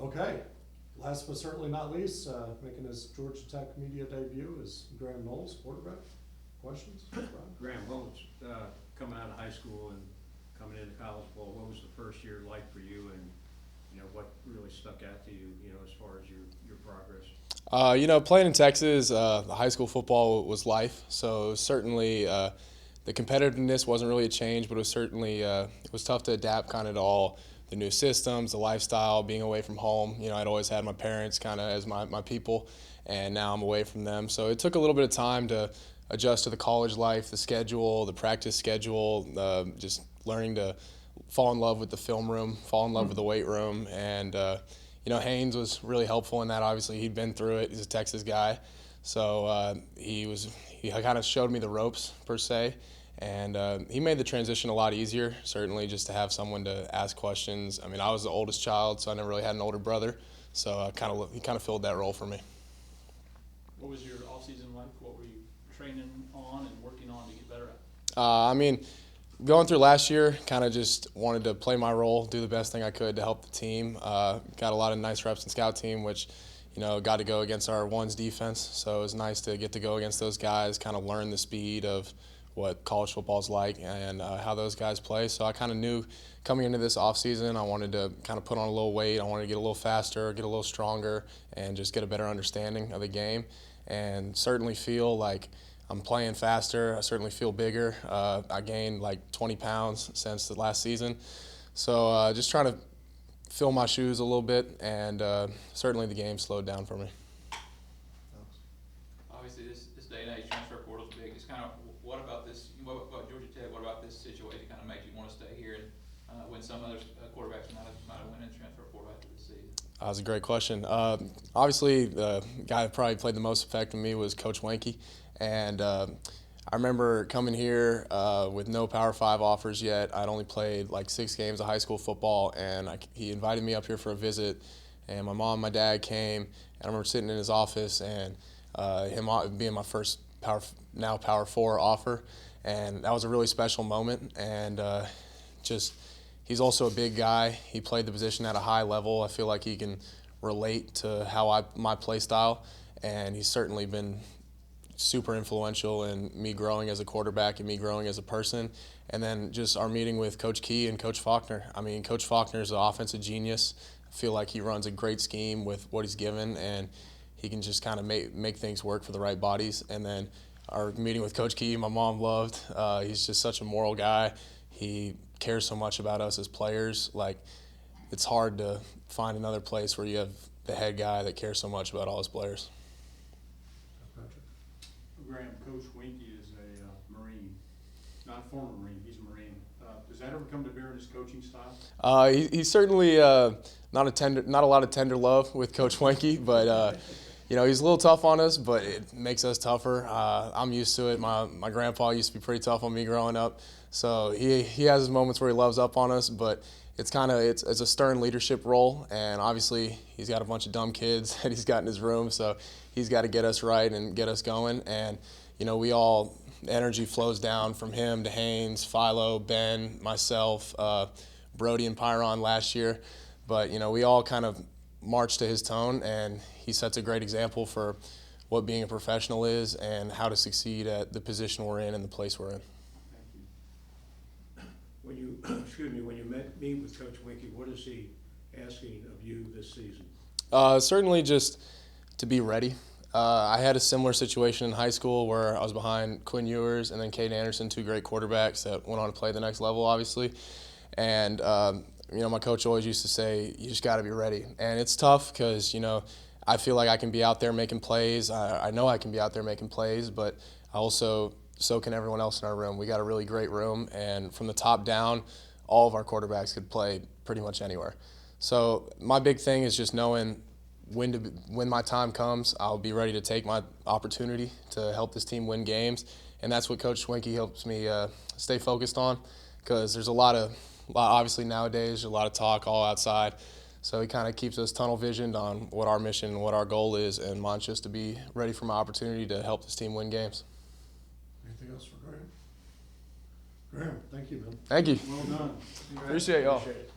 Okay, last but certainly not least, making his Georgia Tech media debut is Graham Knowles, quarterback. Questions? Graham, what was coming out of high school and coming into college ball? What was the first year like for you, and what really stuck out to you, as far as your progress? Playing in Texas, high school football was life. So it was certainly the competitiveness wasn't really a change, but it was certainly it was tough to adapt kind of to all the new systems, the lifestyle, being away from home. I'd always had my parents kind of as my people, and now I'm away from them. So it took a little bit of time to adjust to the college life, the schedule, the practice schedule, just learning to fall in love with the film room, fall in love with the weight room, and Haynes was really helpful in that. Obviously, he'd been through it. He's a Texas guy, so he kind of showed me the ropes per se, and he made the transition a lot easier. Certainly, just to have someone to ask questions. I mean, I was the oldest child, so I never really had an older brother, so he kind of filled that role for me. What was your off season like? What were you training on and working on to get better at? Going through last year, kind of just wanted to play my role, do the best thing I could to help the team. Got a lot of nice reps in scout team, which, got to go against our ones defense. So it was nice to get to go against those guys, kind of learn the speed of what college football is like and how those guys play. So I kind of knew coming into this offseason, I wanted to kind of put on a little weight. I wanted to get a little faster, get a little stronger, and just get a better understanding of the game. And certainly feel like I'm playing faster. I certainly feel bigger. I gained like 20 pounds since the last season. So just trying to fill my shoes a little bit, and certainly the game slowed down for me. Obviously, this day and age, transfer portal's big. It's kind of, what about Georgia Tech, what about this situation kind of made you want to stay here and when some other quarterbacks might have went in the transfer portal after this season? That's a great question. Obviously, the guy that probably played the most effect on me was Coach Wenke. And I remember coming here with no Power 5 offers yet. I'd only played like 6 games of high school football, and he invited me up here for a visit. And my mom and my dad came, and I remember sitting in his office and him being my first Power 4 offer. And that was a really special moment. And he's also a big guy. He played the position at a high level. I feel like he can relate to my play style, and he's certainly been super influential in me growing as a quarterback and me growing as a person. And then just our meeting with Coach Key and Coach Faulkner. I mean, Coach Faulkner is an offensive genius. I feel like he runs a great scheme with what he's given, and he can just kind of make things work for the right bodies. And then our meeting with Coach Key, my mom loved. He's just such a moral guy. He cares so much about us as players. Like, it's hard to find another place where you have the head guy that cares so much about all his players. Graham, Coach Wenke is a Marine, not a former Marine. He's a Marine. Does that ever come to bear in his coaching style? He's certainly not a lot of tender love with Coach Wenke, but he's a little tough on us, but it makes us tougher. I'm used to it. My grandpa used to be pretty tough on me growing up, so he has his moments where he loves up on us, but it's a stern leadership role, and obviously he's got a bunch of dumb kids that he's got in his room, so he's got to get us right and get us going. And the energy flows down from him to Haynes, Philo, Ben, myself, Brody, and Pyron last year. But we all kind of march to his tone, and he sets a great example for what being a professional is and how to succeed at the position we're in and the place we're in. When you meet with Coach Wenke, what is he asking of you this season? Certainly just to be ready. I had a similar situation in high school where I was behind Quinn Ewers and then Cade Anderson, 2 great quarterbacks that went on to play the next level, obviously. And my coach always used to say, you just got to be ready. And it's tough because I feel like I can be out there making plays. I know I can be out there making plays, but so can everyone else in our room. We got a really great room, and from the top down, all of our quarterbacks could play pretty much anywhere. So my big thing is just knowing when my time comes, I'll be ready to take my opportunity to help this team win games, and that's what Coach Wenke helps me stay focused on, because there's obviously nowadays, a lot of talk all outside. So he kind of keeps us tunnel visioned on what our mission and what our goal is, and mine's just to be ready for my opportunity to help this team win games. Anything else for Graham? Graham, thank you, man. Thank you. Well done. Appreciate y'all. Appreciate it.